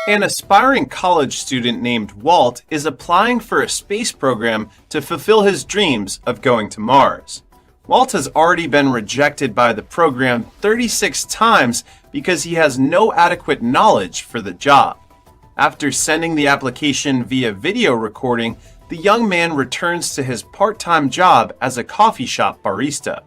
An aspiring college student named Walt is applying for a space program to fulfill his dreams of going to Mars. Walt has already been rejected by the program 36 times because he has no adequate knowledge for the job. After sending the application via video recording, the young man returns to his part-time job as a coffee shop barista.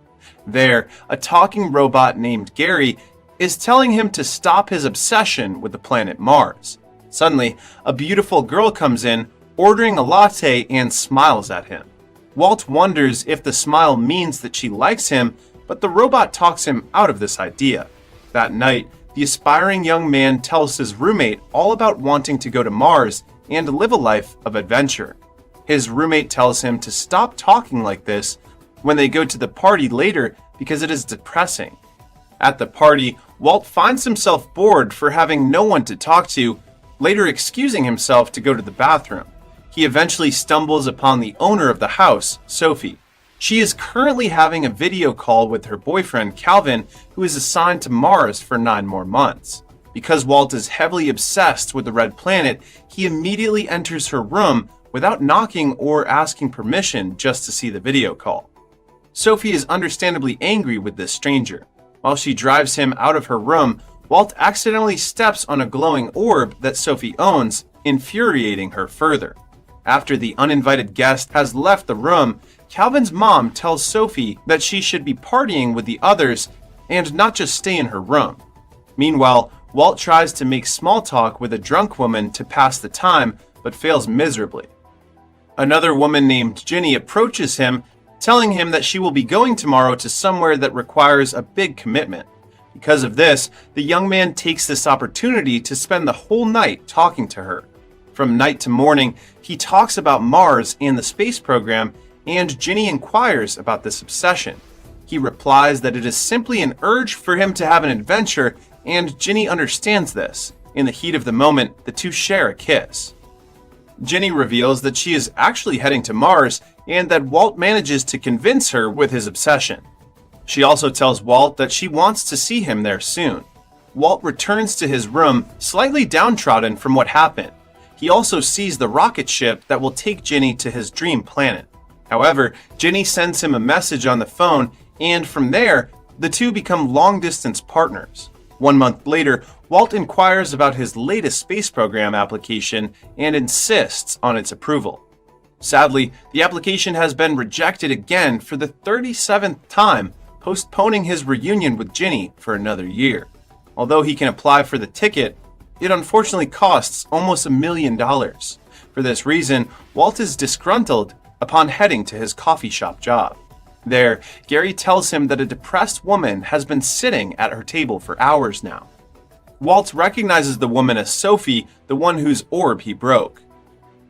There, a talking robot named Gary is telling him to stop his obsession with the planet Mars. Suddenly, a beautiful girl comes in, ordering a latte and smiles at him. Walt wonders if the smile means that she likes him, but the robot talks him out of this idea. That night, the aspiring young man tells his roommate all about wanting to go to Mars and live a life of adventure. His roommate tells him to stop talking like this when they go to the party later because it is depressing. At the party, Walt finds himself bored for having no one to talk to, later excusing himself to go to the bathroom. He eventually stumbles upon the owner of the house, Sophie. She is currently having a video call with her boyfriend, Calvin, who is assigned to Mars for 9 more months. Because Walt is heavily obsessed with the red planet, he immediately enters her room without knocking or asking permission just to see the video call. Sophie is understandably angry with this stranger. While she drives him out of her room, Walt accidentally steps on a glowing orb that Sophie owns, infuriating her further. After the uninvited guest has left the room, Calvin's mom tells Sophie that she should be partying with the others and not just stay in her room. Meanwhile, Walt tries to make small talk with a drunk woman to pass the time, but fails miserably. Another woman named Ginny approaches him, telling him that she will be going tomorrow to somewhere that requires a big commitment. Because of this, the young man takes this opportunity to spend the whole night talking to her. From night to morning, he talks about Mars and the space program, and Ginny inquires about this obsession. He replies that it is simply an urge for him to have an adventure, and Ginny understands this. In the heat of the moment, the two share a kiss. Ginny reveals that she is actually heading to Mars, and that Walt manages to convince her with his obsession. She also tells Walt that she wants to see him there soon. Walt returns to his room, slightly downtrodden from what happened. He also sees the rocket ship that will take Ginny to his dream planet. However, Ginny sends him a message on the phone, and from there, the two become long-distance partners. 1 month later, Walt inquires about his latest space program application and insists on its approval. Sadly, the application has been rejected again for the 37th time, postponing his reunion with Ginny for another year. Although he can apply for the ticket, it unfortunately costs almost $1 million. For this reason, Walt is disgruntled upon heading to his coffee shop job. There, Gary tells him that a depressed woman has been sitting at her table for hours now. Walt recognizes the woman as Sophie, the one whose orb he broke.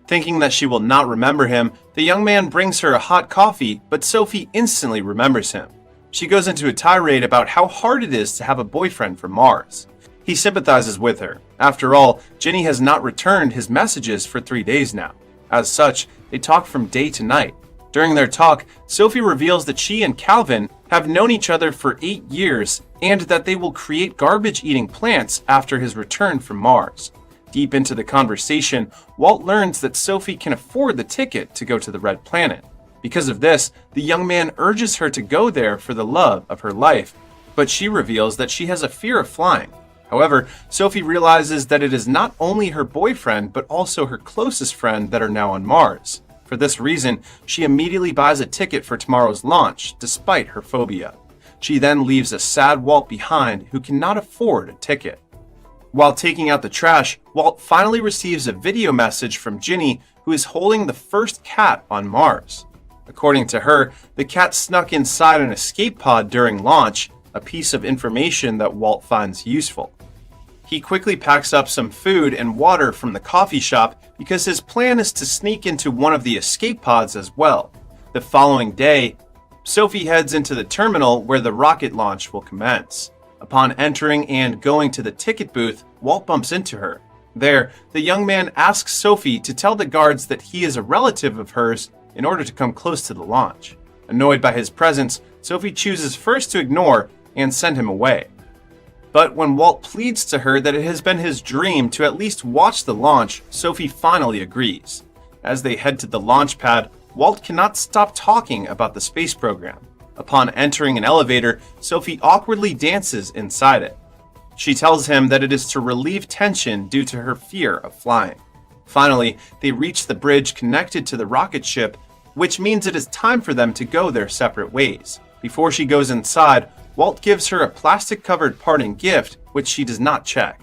Thinking that she will not remember him, the young man brings her a hot coffee, but Sophie instantly remembers him. She goes into a tirade about how hard it is to have a boyfriend from Mars. He sympathizes with her. After all, Ginny has not returned his messages for 3 days now. As such, they talk from day to night. During their talk, Sophie reveals that she and Calvin have known each other for 8 years and that they will create garbage-eating plants after his return from Mars. Deep into the conversation, Walt learns that Sophie can afford the ticket to go to the Red Planet. Because of this, the young man urges her to go there for the love of her life, but she reveals that she has a fear of flying. However, Sophie realizes that it is not only her boyfriend, but also her closest friend that are now on Mars. For this reason, she immediately buys a ticket for tomorrow's launch, despite her phobia. She then leaves a sad Walt behind who cannot afford a ticket. While taking out the trash, Walt finally receives a video message from Ginny, who is holding the first cat on Mars. According to her, the cat snuck inside an escape pod during launch, a piece of information that Walt finds useful. He quickly packs up some food and water from the coffee shop because his plan is to sneak into one of the escape pods as well. The following day, Sophie heads into the terminal where the rocket launch will commence. Upon entering and going to the ticket booth, Walt bumps into her. There, the young man asks Sophie to tell the guards that he is a relative of hers in order to come close to the launch. Annoyed by his presence, Sophie chooses first to ignore and send him away. But when Walt pleads to her that it has been his dream to at least watch the launch, Sophie finally agrees. As they head to the launch pad, Walt cannot stop talking about the space program. Upon entering an elevator, Sophie awkwardly dances inside it. She tells him that it is to relieve tension due to her fear of flying. Finally, they reach the bridge connected to the rocket ship, which means it is time for them to go their separate ways. Before she goes inside, Walt gives her a plastic-covered parting gift, which she does not check.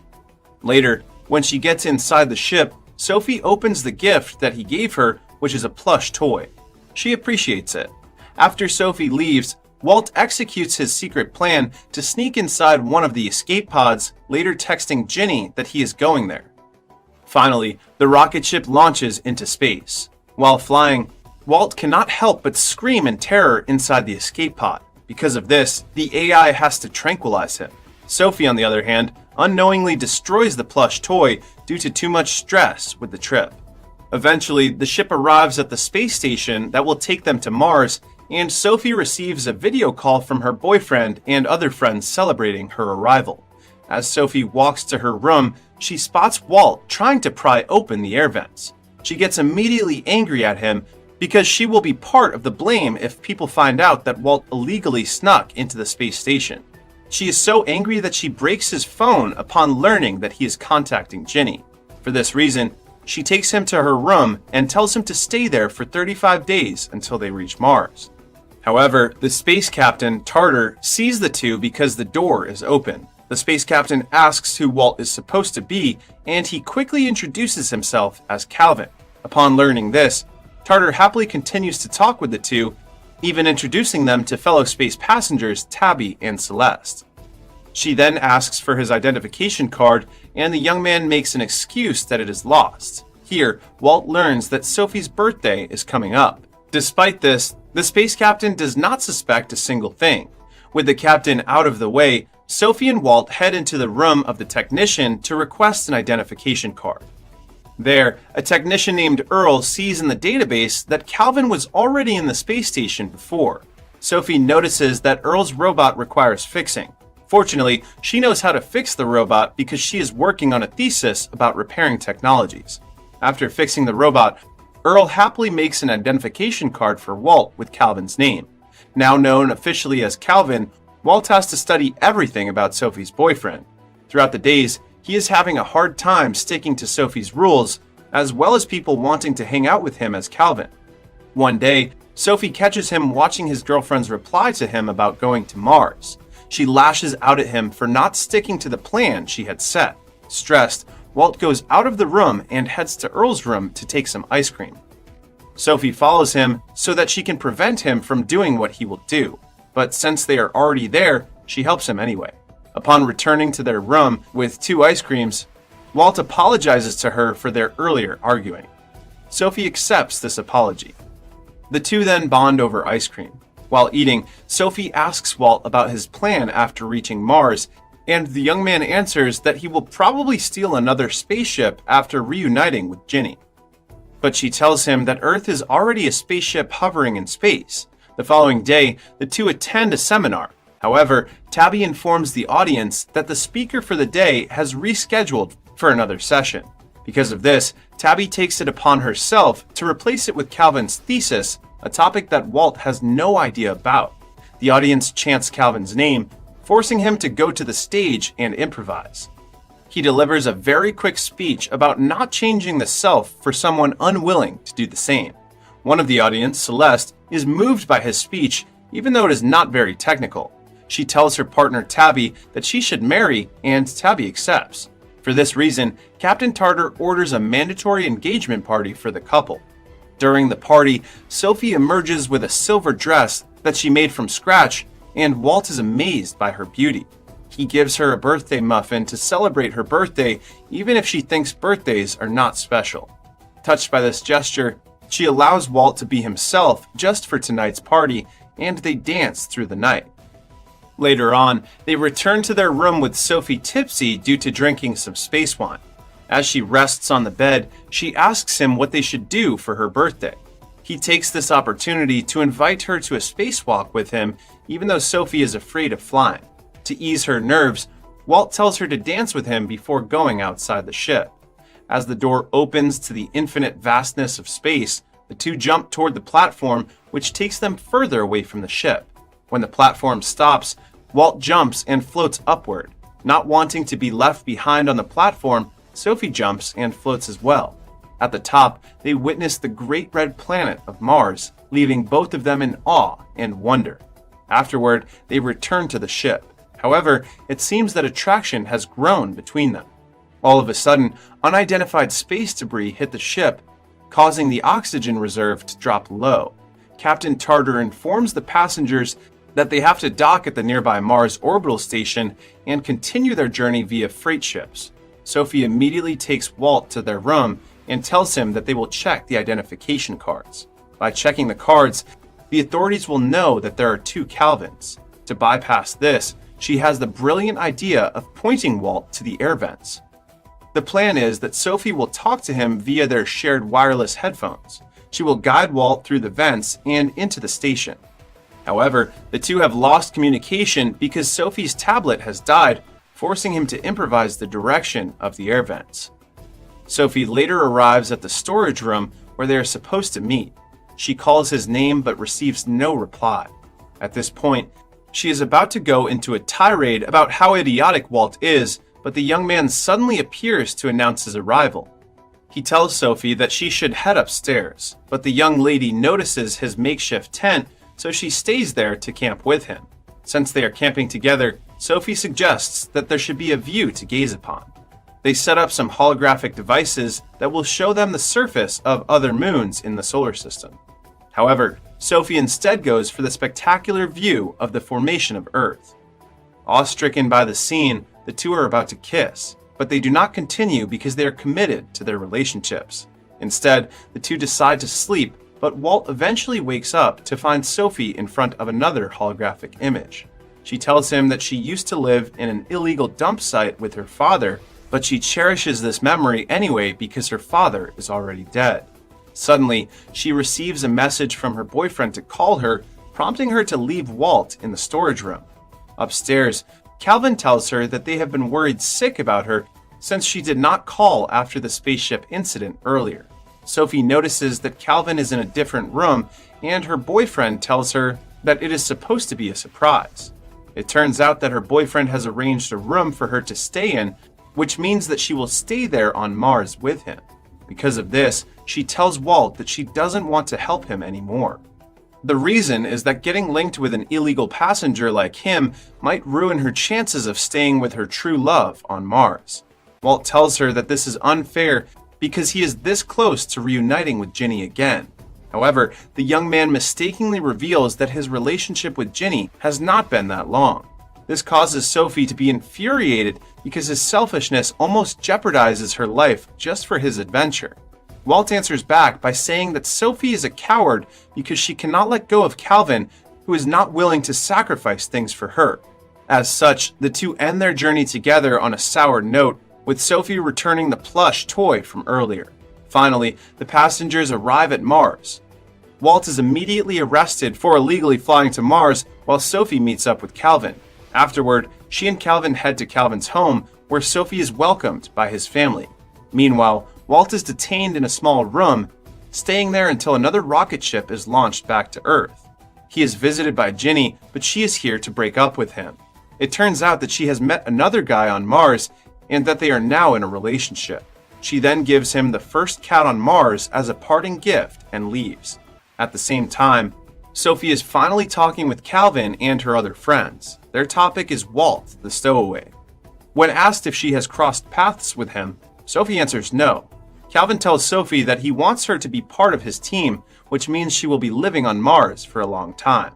Later, when she gets inside the ship, Sophie opens the gift that he gave her, which is a plush toy. She appreciates it. After Sophie leaves, Walt executes his secret plan to sneak inside one of the escape pods, later texting Ginny that he is going there. Finally, the rocket ship launches into space. While flying, Walt cannot help but scream in terror inside the escape pod. Because of this, the AI has to tranquilize him. Sophie, on the other hand, unknowingly destroys the plush toy due to too much stress with the trip. Eventually, the ship arrives at the space station that will take them to Mars, and Sophie receives a video call from her boyfriend and other friends celebrating her arrival. As Sophie walks to her room, she spots Walt trying to pry open the air vents. She gets immediately angry at him because she will be part of the blame if people find out that Walt illegally snuck into the space station. She is so angry that she breaks his phone upon learning that he is contacting Ginny. For this reason, she takes him to her room and tells him to stay there for 35 days until they reach Mars. However, the space captain, Tartar, sees the two because the door is open. The space captain asks who Walt is supposed to be, and he quickly introduces himself as Calvin. Upon learning this, Tartar happily continues to talk with the two, even introducing them to fellow space passengers Tabby and Celeste. She then asks for his identification card, and the young man makes an excuse that it is lost. Here, Walt learns that Sophie's birthday is coming up. Despite this, the space captain does not suspect a single thing. With the captain out of the way, Sophie and Walt head into the room of the technician to request an identification card. There, a technician named Earl sees in the database that Calvin was already in the space station before. Sophie notices that Earl's robot requires fixing. Fortunately, she knows how to fix the robot because she is working on a thesis about repairing technologies. After fixing the robot, Earl happily makes an identification card for Walt with Calvin's name. Now known officially as Calvin, Walt has to study everything about Sophie's boyfriend. Throughout the days, he is having a hard time sticking to Sophie's rules, as well as people wanting to hang out with him as Calvin. One day, Sophie catches him watching his girlfriend's reply to him about going to Mars. She lashes out at him for not sticking to the plan she had set. Stressed, Walt goes out of the room and heads to Earl's room to take some ice cream. Sophie follows him so that she can prevent him from doing what he will do, but since they are already there, she helps him anyway. Upon returning to their room with 2 ice creams, Walt apologizes to her for their earlier arguing. Sophie accepts this apology. The two then bond over ice cream. While eating, Sophie asks Walt about his plan after reaching Mars, and the young man answers that he will probably steal another spaceship after reuniting with Ginny. But she tells him that Earth is already a spaceship hovering in space. The following day, the two attend a seminar. However, Tabby informs the audience that the speaker for the day has rescheduled for another session. Because of this, Tabby takes it upon herself to replace it with Calvin's thesis, a topic that Walt has no idea about. The audience chants Calvin's name, forcing him to go to the stage and improvise. He delivers a very quick speech about not changing the self for someone unwilling to do the same. One of the audience, Celeste, is moved by his speech, even though it is not very technical. She tells her partner Tabby that she should marry, and Tabby accepts. For this reason, Captain Tartar orders a mandatory engagement party for the couple. During the party, Sophie emerges with a silver dress that she made from scratch, and Walt is amazed by her beauty. He gives her a birthday muffin to celebrate her birthday, even if she thinks birthdays are not special. Touched by this gesture, she allows Walt to be himself just for tonight's party, and they dance through the night. Later on, they return to their room with Sophie tipsy due to drinking some space wine. As she rests on the bed, she asks him what they should do for her birthday. He takes this opportunity to invite her to a spacewalk with him, even though Sophie is afraid of flying. To ease her nerves, Walt tells her to dance with him before going outside the ship. As the door opens to the infinite vastness of space, the two jump toward the platform, which takes them further away from the ship. When the platform stops, Walt jumps and floats upward. Not wanting to be left behind on the platform, Sophie jumps and floats as well. At the top, they witness the great red planet of Mars, leaving both of them in awe and wonder. Afterward, they return to the ship. However, it seems that attraction has grown between them. All of a sudden, unidentified space debris hit the ship, causing the oxygen reserve to drop low. Captain Tartar informs the passengers that they have to dock at the nearby Mars orbital station and continue their journey via freight ships. Sophie immediately takes Walt to their room and tells him that they will check the identification cards. By checking the cards, the authorities will know that there are two Calvins. To bypass this, she has the brilliant idea of pointing Walt to the air vents. The plan is that Sophie will talk to him via their shared wireless headphones. She will guide Walt through the vents and into the station. However, the two have lost communication because Sophie's tablet has died, forcing him to improvise the direction of the air vents. Sophie later arrives at the storage room where they are supposed to meet. She calls his name but receives no reply. At this point, she is about to go into a tirade about how idiotic Walt is, but the young man suddenly appears to announce his arrival. He tells Sophie that she should head upstairs, but the young lady notices his makeshift tent, so she stays there to camp with him. Since they are camping together, Sophie suggests that there should be a view to gaze upon. They set up some holographic devices that will show them the surface of other moons in the solar system. However, Sophie instead goes for the spectacular view of the formation of Earth. Awe-stricken by the scene, the two are about to kiss, but they do not continue because they are committed to their relationships. Instead, the two decide to sleep, but Walt eventually wakes up to find Sophie in front of another holographic image. She tells him that she used to live in an illegal dump site with her father, but she cherishes this memory anyway because her father is already dead. Suddenly, she receives a message from her boyfriend to call her, prompting her to leave Walt in the storage room. Upstairs, Calvin tells her that they have been worried sick about her since she did not call after the spaceship incident earlier. Sophie notices that Calvin is in a different room, and her boyfriend tells her that it is supposed to be a surprise. It turns out that her boyfriend has arranged a room for her to stay in, which means that she will stay there on Mars with him. Because of this, she tells Walt that she doesn't want to help him anymore. The reason is that getting linked with an illegal passenger like him might ruin her chances of staying with her true love on Mars. Walt tells her that this is unfair because he is this close to reuniting with Ginny again. However, the young man mistakenly reveals that his relationship with Ginny has not been that long. This causes Sophie to be infuriated because his selfishness almost jeopardizes her life just for his adventure. Walt answers back by saying that Sophie is a coward because she cannot let go of Calvin, who is not willing to sacrifice things for her. As such, the two end their journey together on a sour note, with Sophie returning the plush toy from earlier. Finally, the passengers arrive at Mars. Walt is immediately arrested for illegally flying to Mars while Sophie meets up with Calvin. Afterward, she and Calvin head to Calvin's home, where Sophie is welcomed by his family. Meanwhile, Walt is detained in a small room, staying there until another rocket ship is launched back to Earth. He is visited by Ginny, but she is here to break up with him. It turns out that she has met another guy on Mars and that they are now in a relationship. She then gives him the first cat on Mars as a parting gift and leaves. At the same time, Sophie is finally talking with Calvin and her other friends. Their topic is Walt, the stowaway. When asked if she has crossed paths with him, Sophie answers no. Calvin tells Sophie that he wants her to be part of his team, which means she will be living on Mars for a long time.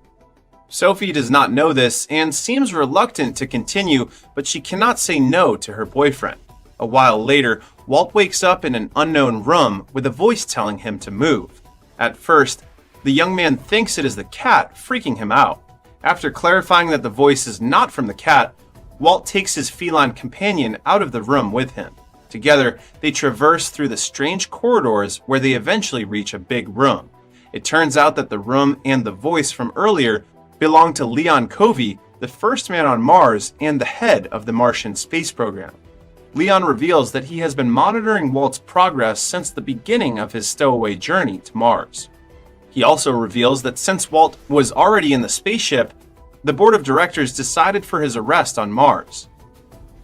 Sophie does not know this and seems reluctant to continue, but she cannot say no to her boyfriend. A while later, Walt wakes up in an unknown room with a voice telling him to move. At first, the young man thinks it is the cat, freaking him out. After clarifying that the voice is not from the cat, Walt takes his feline companion out of the room with him. Together, they traverse through the strange corridors where they eventually reach a big room. It turns out that the room and the voice from earlier belong to Leon Covey, the first man on Mars and the head of the Martian space program. Leon reveals that he has been monitoring Walt's progress since the beginning of his stowaway journey to Mars. He also reveals that since Walt was already in the spaceship, the board of directors decided for his arrest on Mars.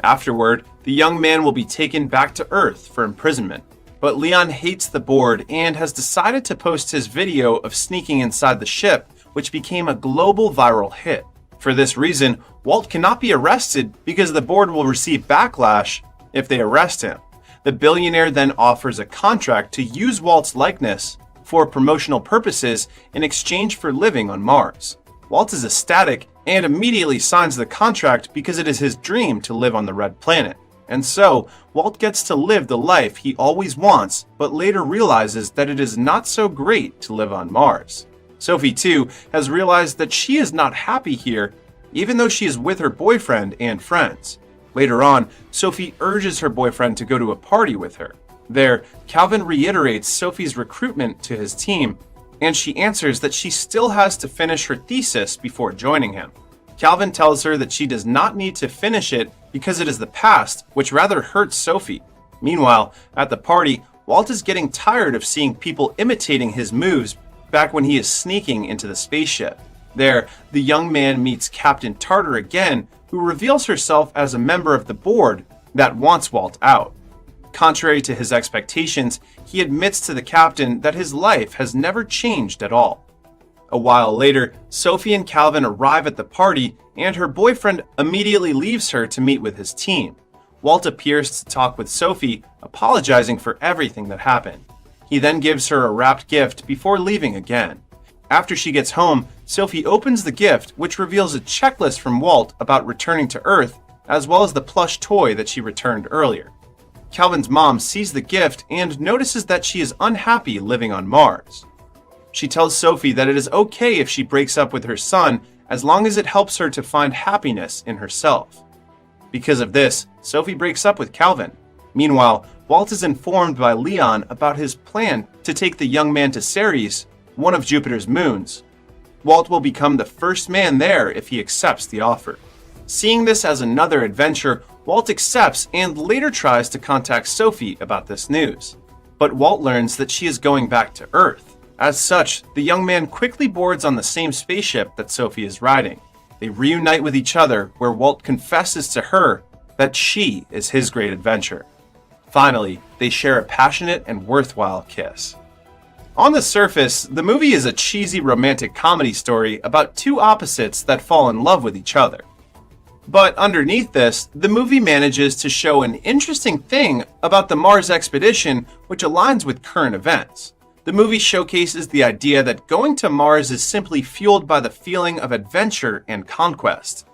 Afterward, the young man will be taken back to Earth for imprisonment. But Leon hates the board and has decided to post his video of sneaking inside the ship, which became a global viral hit. For this reason, Walt cannot be arrested because the board will receive backlash if they arrest him. The billionaire then offers a contract to use Walt's likeness for promotional purposes in exchange for living on Mars. Walt is ecstatic and immediately signs the contract because it is his dream to live on the Red Planet. And so, Walt gets to live the life he always wants, but later realizes that it is not so great to live on Mars. Sophie, too, has realized that she is not happy here, even though she is with her boyfriend and friends. Later on, Sophie urges her boyfriend to go to a party with her. There, Calvin reiterates Sophie's recruitment to his team, and she answers that she still has to finish her thesis before joining him. Calvin tells her that she does not need to finish it because it is the past, which rather hurts Sophie. Meanwhile, at the party, Walt is getting tired of seeing people imitating his moves back when he is sneaking into the spaceship. There, the young man meets Captain Tartar again, who reveals herself as a member of the board that wants Walt out. Contrary to his expectations, he admits to the captain that his life has never changed at all. A while later, Sophie and Calvin arrive at the party, and her boyfriend immediately leaves her to meet with his team. Walt appears to talk with Sophie, apologizing for everything that happened. He then gives her a wrapped gift before leaving again. After she gets home, Sophie opens the gift, which reveals a checklist from Walt about returning to Earth, as well as the plush toy that she returned earlier. Calvin's mom sees the gift and notices that she is unhappy living on Mars. She tells Sophie that it is okay if she breaks up with her son as long as it helps her to find happiness in herself. Because of this, Sophie breaks up with Calvin. Meanwhile, Walt is informed by Leon about his plan to take the young man to Ceres, one of Jupiter's moons. Walt will become the first man there if he accepts the offer. Seeing this as another adventure, Walt accepts and later tries to contact Sophie about this news. But Walt learns that she is going back to Earth. As such, the young man quickly boards on the same spaceship that Sophie is riding. They reunite with each other, where Walt confesses to her that she is his great adventure. Finally, they share a passionate and worthwhile kiss. On the surface, the movie is a cheesy romantic comedy story about two opposites that fall in love with each other. But underneath this, the movie manages to show an interesting thing about the Mars expedition which aligns with current events. The movie showcases the idea that going to Mars is simply fueled by the feeling of adventure and conquest.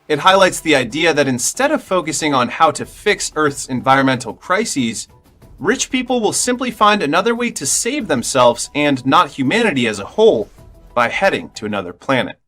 It highlights the idea that instead of focusing on how to fix Earth's environmental crises, rich people will simply find another way to save themselves and not humanity as a whole by heading to another planet.